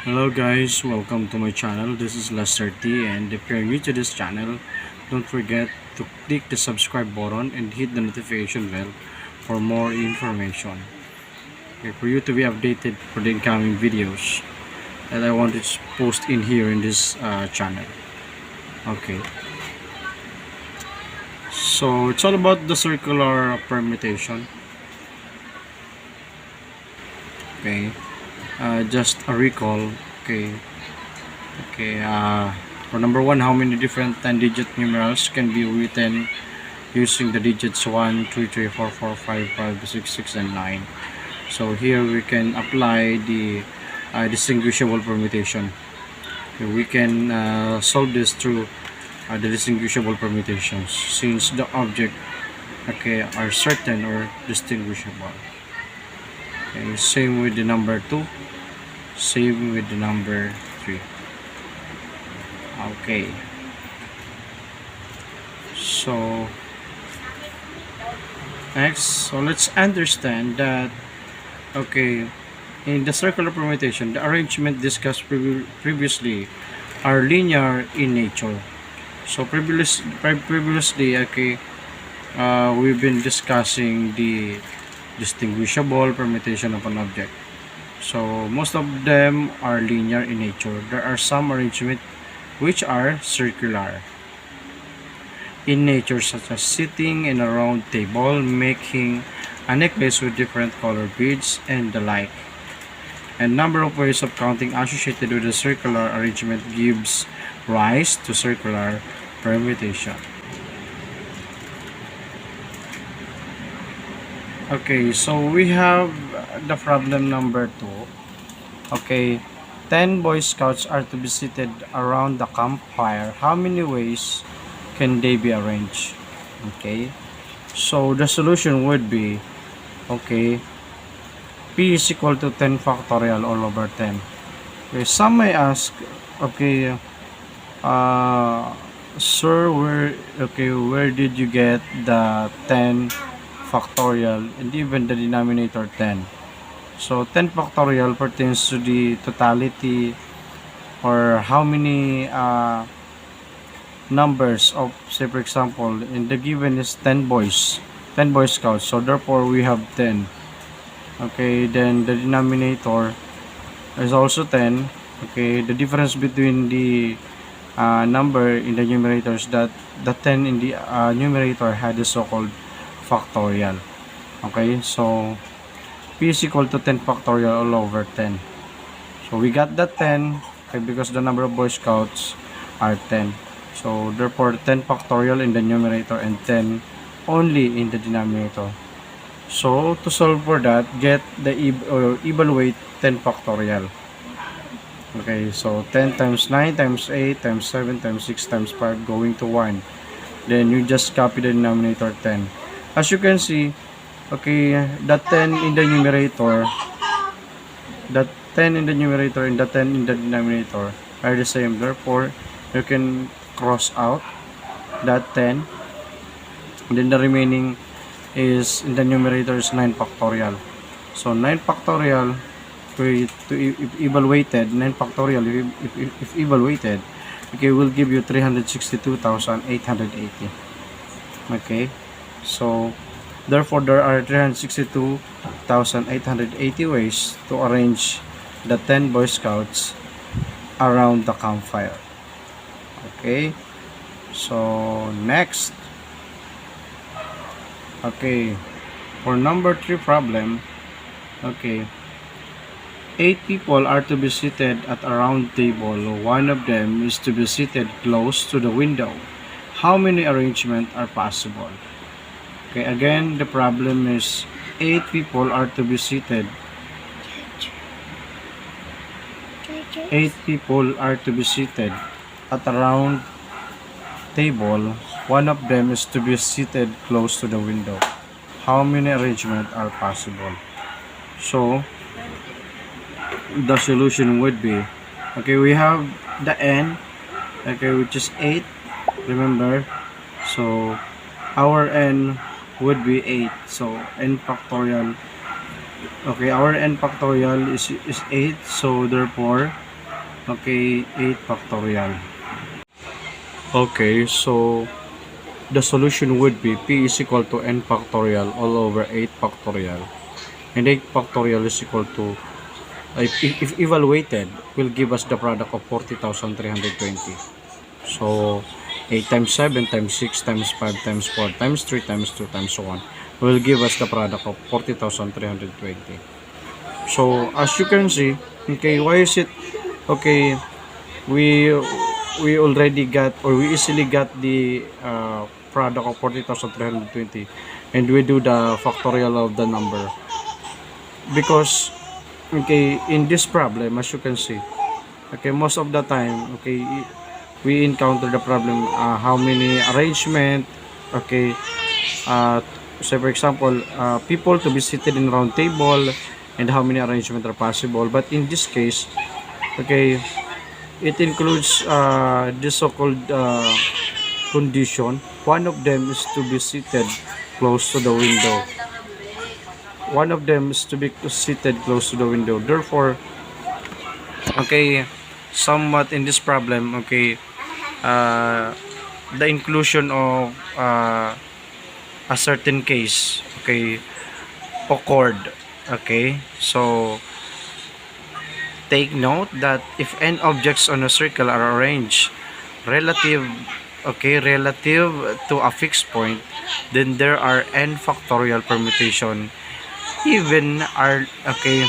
Hello guys, welcome to my channel. This is Lester T, and if you're new to this channel, don't forget to click the subscribe button and hit the notification bell for more information. Okay, for you to be updated for the incoming videos that I want to post in here in this channel. Okay, so it's all about the circular permutation. Okay, just a recall. Okay, Okay, for number one, how many different 10-digit numerals can be written using the digits 1, 2, 3, 4, 4, 5, 5, 6, 6, and 9? So here we can apply the distinguishable permutation. Okay, we can solve this through the distinguishable permutations since the object are certain or distinguishable. Okay, same with the number 2, same with the number 3. Okay, so let's understand that in the circular permutation, the arrangement discussed previously are linear in nature. So previously, we've been discussing the distinguishable permutation of an object. So most of them are linear in nature. There are some arrangement which are circular in nature, such as sitting in a round table, making a necklace with different colored beads, and the like. And number of ways of counting associated with a circular arrangement gives rise to circular permutation. Okay, so we have the problem number 2. Okay, 10 Boy Scouts are to be seated around the campfire. How many ways can they be arranged? Okay, so the solution would be, P is equal to 10 factorial all over 10. Okay, some may ask, sir, where did you get the 10 factorial and even the denominator 10? So 10 factorial pertains to the totality or how many numbers of, say for example, in the given is 10 Boy Scouts, so therefore we have 10. Okay, then the denominator is also 10. Okay, the difference between the number in the numerator is that the 10 in the numerator had the so-called factorial. Okay, so P is equal to 10 factorial all over 10. So we got the 10, because the number of Boy Scouts are 10. So therefore 10 factorial in the numerator and 10 only in the denominator. So to solve for that, get the evaluate 10 factorial. Okay, so 10 times 9 times 8 times 7 times 6 times 5 going to 1. Then you just copy the denominator 10. As you can see, the 10 in the numerator, the 10 in the numerator and the 10 in the denominator are the same. Therefore, you can cross out that 10. And then the remaining is in the numerator is 9 factorial. So 9 factorial if evaluated, 9 factorial if evaluated, will give you 362,880. Okay, so therefore, there are 362,880 ways to arrange the 10 Boy Scouts around the campfire. Okay, so next. Okay, for number 3 problem, 8 people are to be seated at a round table. One of them is to be seated close to the window. How many arrangements are possible? Okay, again, the problem is 8 people are to be seated. 8 people are to be seated at a round table. One of them is to be seated close to the window. How many arrangements are possible? So, the solution would be, we have the n, which is 8, remember? So, our n would be 8. So n factorial, our n factorial is 8. So therefore Okay, 8 factorial. Okay, so the solution would be p is equal to n factorial all over 8 factorial, and 8 factorial is equal to, if evaluated, will give us the product of 40,320. So 8 times 7 times 6 times 5 times 4 times 3 times 2 times 1 will give us the product of 40,320. So as you can see, okay, why is it, okay, we already got, or we easily got the product of 40,320, and we do the factorial of the number because, okay, in this problem, as you can see, okay, most of the time, okay, we encounter the problem, how many arrangement, okay, uh, say for example, people to be seated in round table, and how many arrangement are possible. But in this case, okay, it includes the so-called condition. One of them is to be seated close to the window. One of them is to be seated close to the window. Therefore, okay, somewhat in this problem, okay, the inclusion of a certain case, okay, occurred. Okay, so take note that if n objects on a circle are arranged relative, okay, relative to a fixed point, then there are n factorial permutation, even are, okay,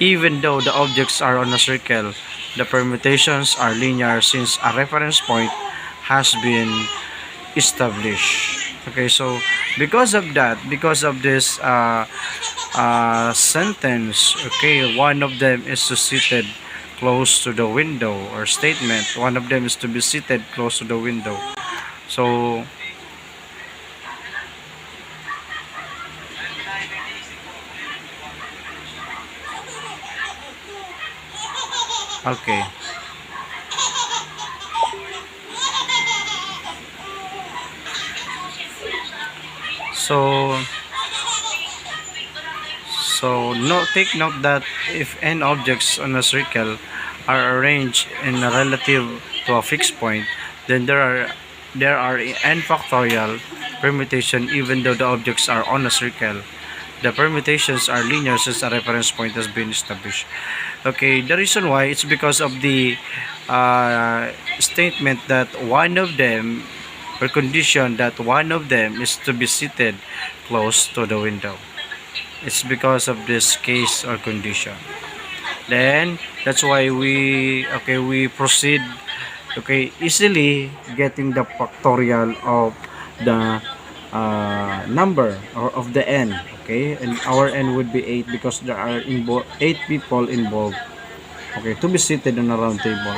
even though the objects are on a circle. The permutations are linear since a reference point has been established. Okay, so because of that, because of this sentence, okay, one of them is to seated close to the window, or statement, one of them is to be seated close to the window. So okay, so take note that if n objects on a circle are arranged in a relative to a fixed point, then there are n factorial permutation even though the objects are on a circle. The permutations are linear since a reference point has been established. Okay, the reason why, it's because of the statement that one of them, or condition that one of them is to be seated close to the window. It's because of this case or condition. Then that's why we, okay, we proceed, okay, easily getting the factorial of the number, or of the n, okay, and our n would be 8 because there are 8 people involved, okay, to be seated on a round table.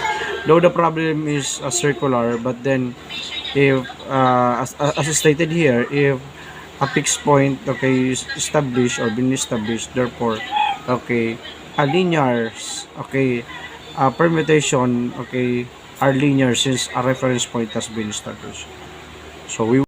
Though the problem is circular, but then if as stated here, if a fixed point, okay, is established or been established, therefore, okay, a linear, okay, permutation, okay, are linear since a reference point has been established. So we